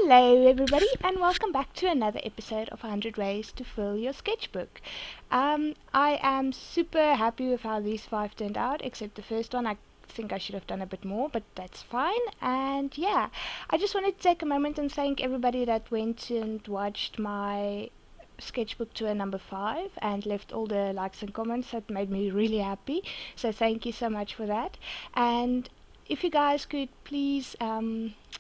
Hello, everybody, and welcome back to another episode of 100 Ways to Fill Your Sketchbook. I am super happy with how these 5 turned out, except the first one. I think I should have done a bit more, but that's fine. And yeah, I just wanted to take a moment and thank everybody that went and watched my sketchbook tour number 5 and left all the likes and comments. That made me really happy, so thank you so much for that. And if you guys could please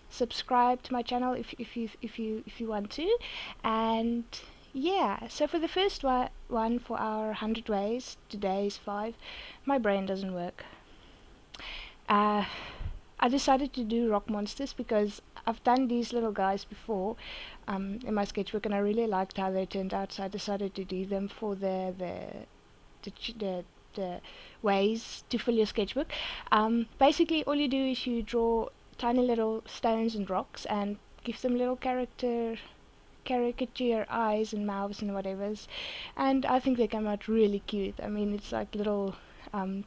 subscribe to my channel if you want to. And yeah, so for the first one for our 100 ways, today is 5. My brain doesn't work. I decided to do rock monsters because I've done these little guys before in my sketchbook, and I really liked how they turned out, so I decided to do them for the ways to fill your sketchbook. Basically, all you do is you draw tiny little stones and rocks and give them little caricature eyes and mouths and whatevers, and I think they come out really cute. I mean, it's like little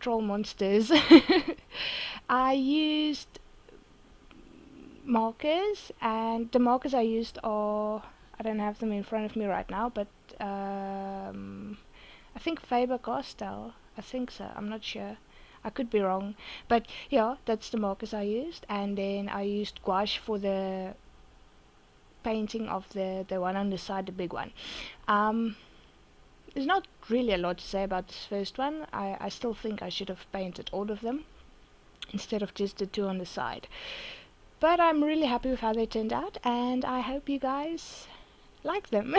troll monsters. I used markers, and the markers I used are, I don't have them in front of me right now, but I think Faber-Castell. I think so. I'm not sure. I could be wrong. But yeah, that's the markers I used. And then I used gouache for the painting of the one on the side, the big one. There's not really a lot to say about this first one. I still think I should have painted all of them instead of just the 2 on the side. But I'm really happy with how they turned out, and I hope you guys like them.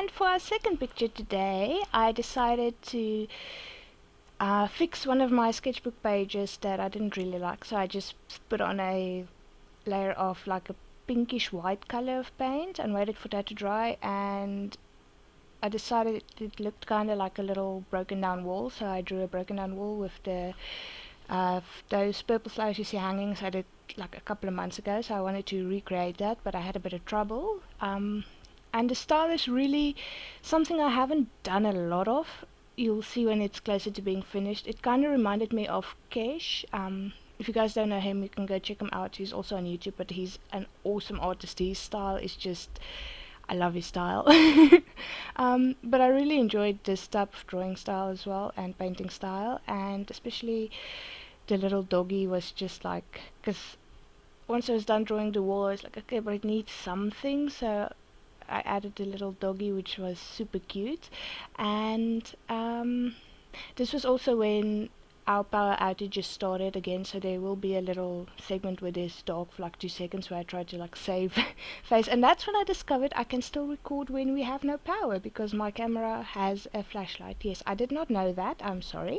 And for our second picture today, I decided to fix one of my sketchbook pages that I didn't really like. So I just put on a layer of like a pinkish white color of paint and waited for that to dry, and I decided it looked kind of like a little broken down wall, so I drew a broken down wall with those purple flowers you see hanging. So I did like a couple of months ago, so I wanted to recreate that, but I had a bit of trouble. And the style is really something I haven't done a lot of. You'll see when it's closer to being finished. It kind of reminded me of Kesh. If you guys don't know him, you can go check him out. He's also on YouTube, but he's an awesome artist. His style is just, I love his style. But I really enjoyed this type of drawing style as well, and painting style, and especially the little doggy was just like, because once I was done drawing the wall, I was like, okay, but it needs something, so I added the little doggy, which was super cute. And this was also when our power outage just started again, so there will be a little segment where there's dark for like 2 seconds where I tried to like save face, and that's when I discovered I can still record when we have no power because my camera has a flashlight. Yes, I did not know that, I'm sorry,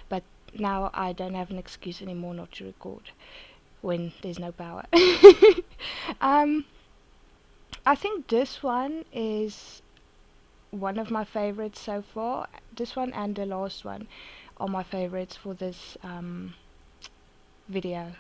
but now I don't have an excuse anymore not to record when there's no power. um, I think this one is one of my favorites so far. This one and the last one are my favorites for this video.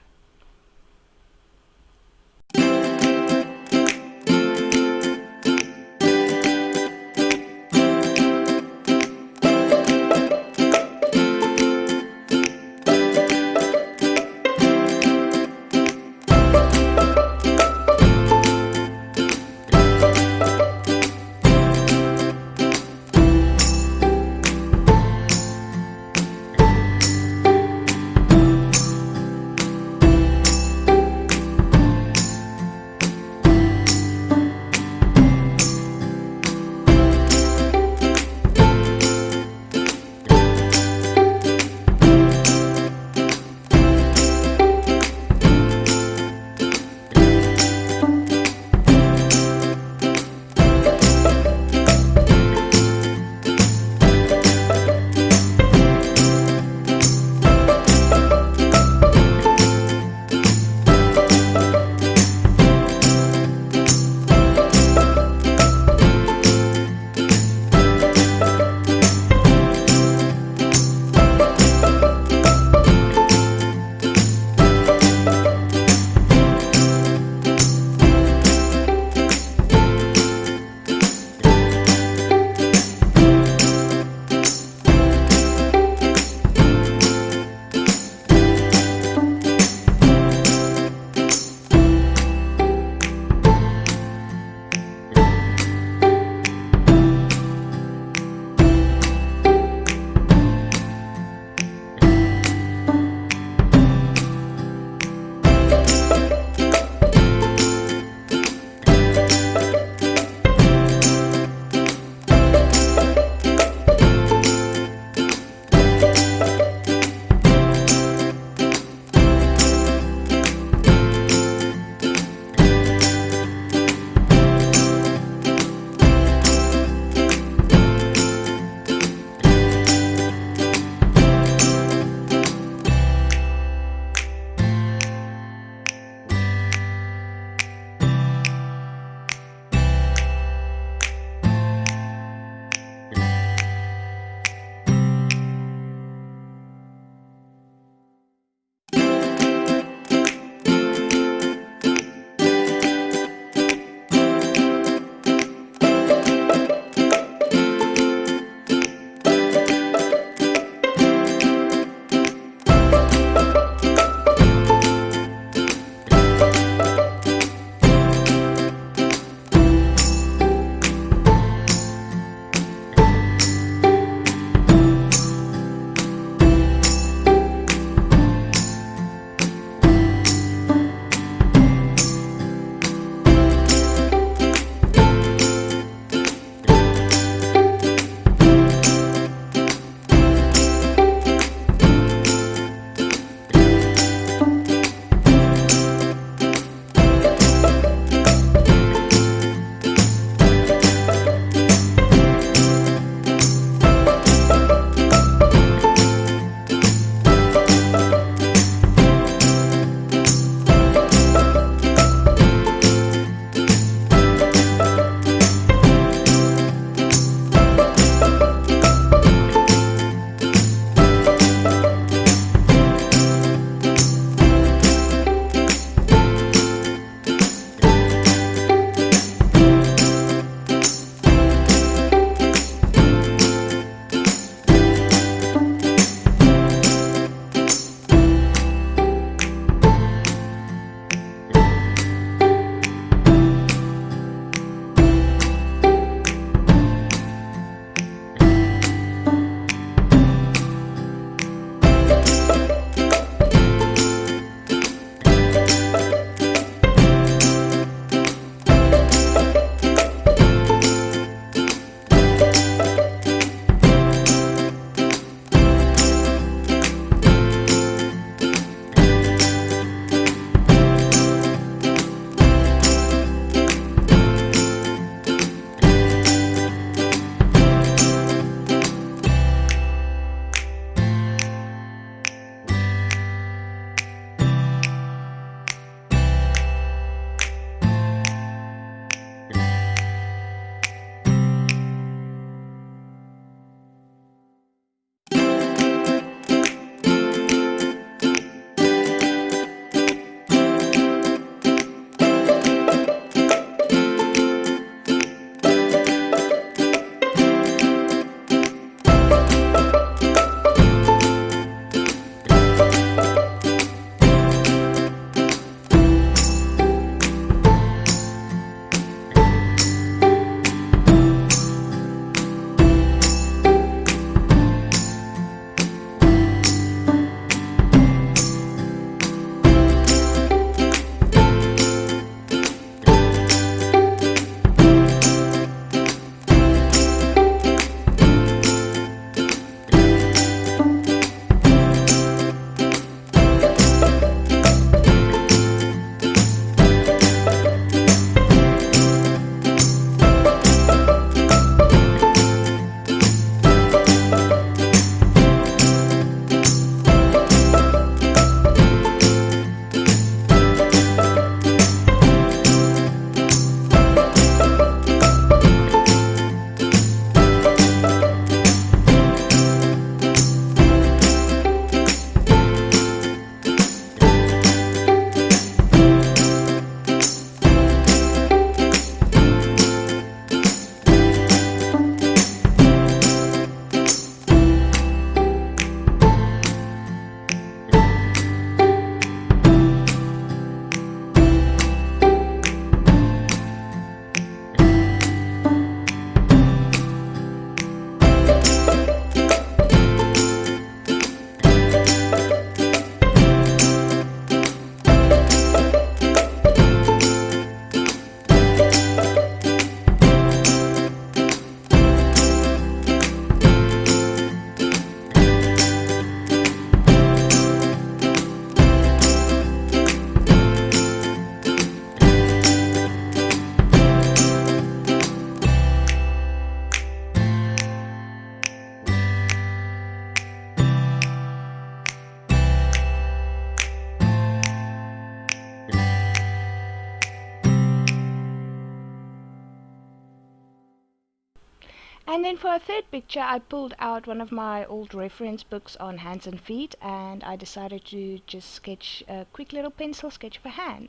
And then for a third picture, I pulled out one of my old reference books on hands and feet, and I decided to just sketch a quick little pencil sketch of a hand.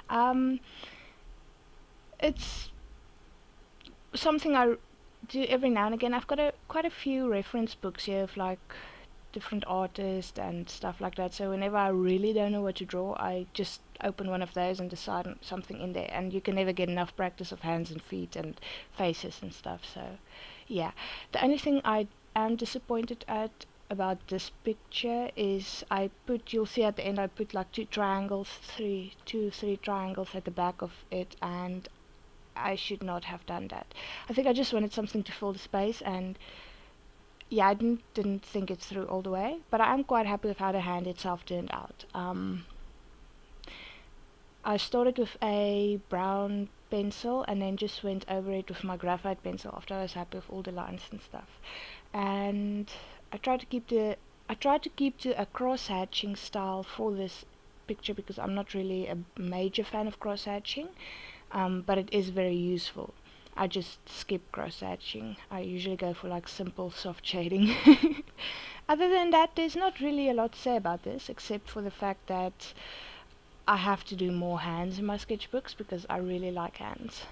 Um, it's something I do every now and again. I've got quite a few reference books here of like different artists and stuff like that. So whenever I really don't know what to draw, I just open one of those and decide on something in there. And you can never get enough practice of hands and feet and faces and stuff. So yeah, the only thing I am disappointed at about this picture is you'll see at the end I put like two, three triangles at the back of it, and I should not have done that. I think I just wanted something to fill the space, and yeah, I didn't think it through all the way, but I am quite happy with how the hand itself turned out. I started with a brown pencil and then just went over it with my graphite pencil after I was happy with all the lines and stuff. And I tried to keep to a cross hatching style for this picture because I'm not really a major fan of cross hatching, but it is very useful. I just skip cross hatching. I usually go for like simple soft shading. Other than that, there's not really a lot to say about this except for the fact that I have to do more hands in my sketchbooks because I really like hands.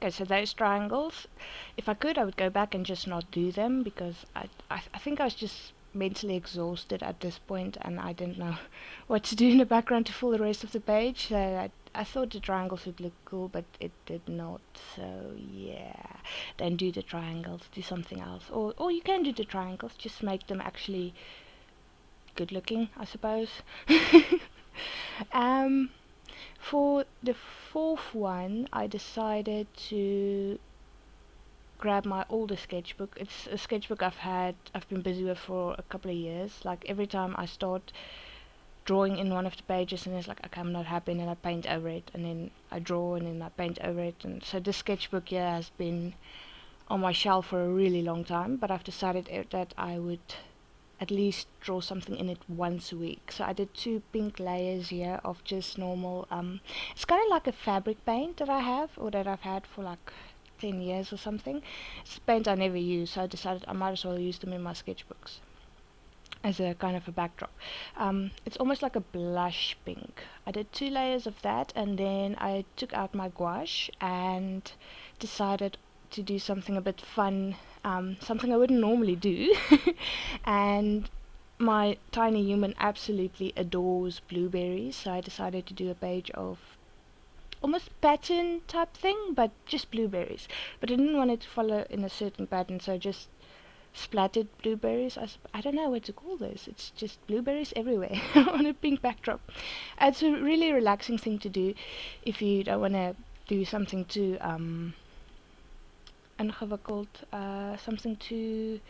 Okay, so those triangles, if I could, I would go back and just not do them because I think I was just mentally exhausted at this point and I didn't know what to do in the background to fill the rest of the page. So I thought the triangles would look cool, but it did not. So yeah, don't do the triangles, do something else. Or you can do the triangles, just make them actually good looking, I suppose. um, for the fourth one, I decided to grab my older sketchbook. It's a sketchbook I've been busy with for a couple of years. Like every time I start drawing in one of the pages and it's like, okay, I'm not happy, and then I paint over it, and then I draw and then I paint over it. And so this sketchbook here has been on my shelf for a really long time, but I've decided that I would at least draw something in it once a week. So I did 2 pink layers here of just normal, it's kind of like a fabric paint that I have, or that I've had for like 10 years or something. It's paint I never use, so I decided I might as well use them in my sketchbooks as a kind of a backdrop. It's almost like a blush pink. I did 2 layers of that, and then I took out my gouache and decided to do something a bit fun, something I wouldn't normally do. And my tiny human absolutely adores blueberries, so I decided to do a page of almost pattern type thing, but just blueberries. But I didn't want it to follow in a certain pattern, so I just splattered blueberries. I don't know what to call this. It's just blueberries everywhere on a pink backdrop. It's a really relaxing thing to do if you don't want to do something too ingewikkeld, something too,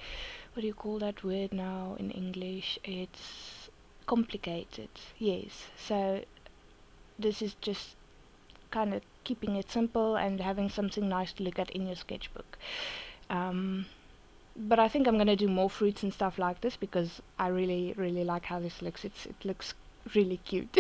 what do you call that word now in English? It's complicated. Yes. So this is just kind of keeping it simple and having something nice to look at in your sketchbook. But I think I'm going to do more fruits and stuff like this because I really, really like how this looks. It looks really cute.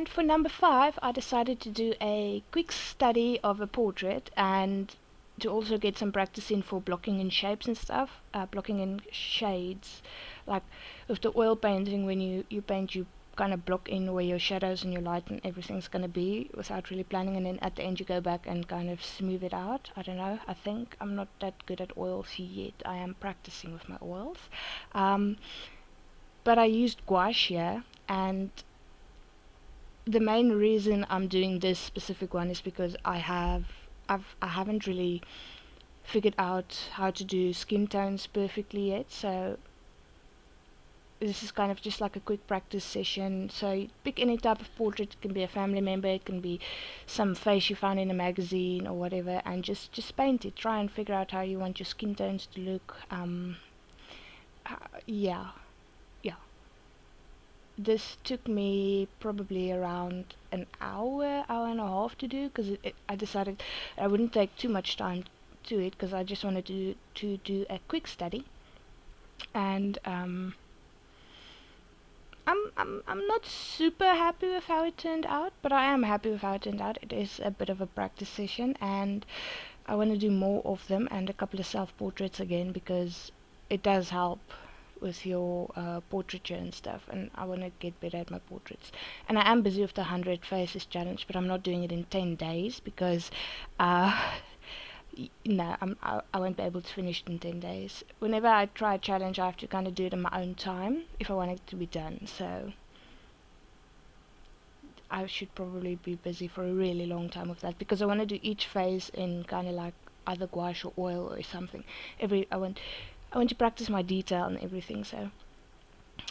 And for number 5, I decided to do a quick study of a portrait and to also get some practice in for blocking in shapes and stuff, blocking in shades. Like with the oil painting, when you paint, you kind of block in where your shadows and your light and everything's going to be without really planning, and then at the end you go back and kind of smooth it out. I don't know, I think I'm not that good at oils yet. I am practicing with my oils. Um, but I used gouache here, and the main reason I'm doing this specific one is because I haven't really figured out how to do skin tones perfectly yet, so this is kind of just like a quick practice session. So you pick any type of portrait. It can be a family member, it can be some face you found in a magazine or whatever, and just paint it. Try and figure out how you want your skin tones to look. Yeah, yeah. This took me probably around an hour and a half to do, because I decided I wouldn't take too much time to it, because I just wanted to do a quick study. And I'm not super happy with how it turned out, but I am happy with how it turned out. It is a bit of a practice session, and I want to do more of them, and a couple of self-portraits again, because it does help with your portraiture and stuff, and I want to get better at my portraits. And I am busy with the 100 faces challenge, but I'm not doing it in 10 days, because no, I won't be able to finish it in 10 days. Whenever I try a challenge, I have to kind of do it in my own time if I want it to be done. So I should probably be busy for a really long time with that, because I want to do each phase in kind of like either gouache or oil or something. I want to practice my detail and everything. So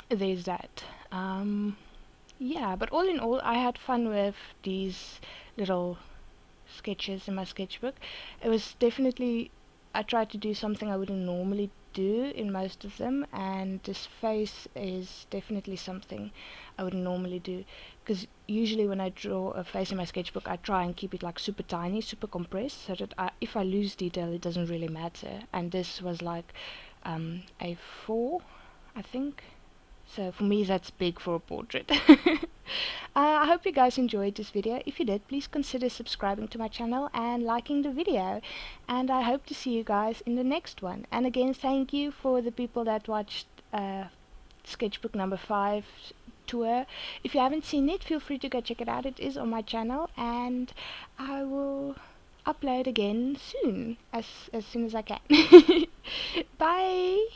there's that. Yeah, but all in all, I had fun with these little sketches in my sketchbook. It was definitely, I tried to do something I wouldn't normally do in most of them, and this face is definitely something I wouldn't normally do, because usually when I draw a face in my sketchbook, I try and keep it like super tiny, super compressed, so that if I lose detail, it doesn't really matter. And this was like a 4, I think. So for me, that's big for a portrait. I hope you guys enjoyed this video. If you did, please consider subscribing to my channel and liking the video. And I hope to see you guys in the next one. And again, thank you for the people that watched sketchbook number 5 tour. If you haven't seen it, feel free to go check it out. It is on my channel, and I will upload again soon, as soon as I can. Bye!